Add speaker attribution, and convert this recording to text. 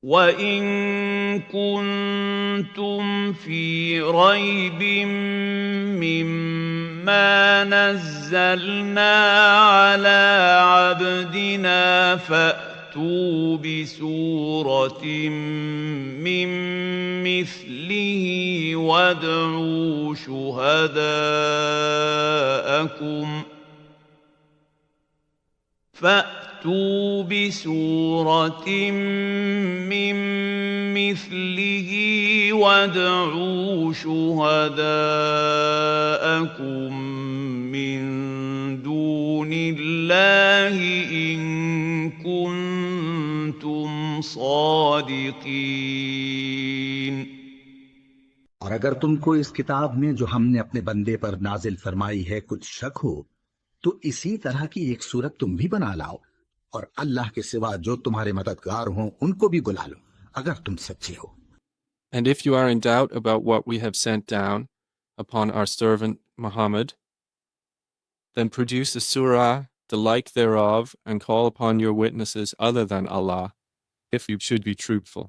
Speaker 1: وَإِن كُنتُمْ فِي رَيْبٍ مِّمَّا نَزَّلْنَا عَلَىٰ عَبْدِنَا فَأْتُوا بِسُورَةٍ مِّن مِّثْلِهِ وَادْعُوا شُهَدَاءَكُمْ مِّن دُونِ اللَّهِ إِن كُنتُمْ صَادِقِينَ.
Speaker 2: और अगर तुमको इस किताब में जो हमने अपने बंदे पर नाजिल फरमाई है कुछ शक हो तो इसी तरह की एक सूरत तुम भी बना लाओ और अल्लाह के सिवा जो तुम्हारे मददगार हों उनको भी बुला लो अगर तुम सच्चे हो.
Speaker 3: And if you are in doubt about what we have sent down upon our servant Muhammad, then produce a surah, the like thereof, and call upon your witnesses other than Allah, if you should be truthful.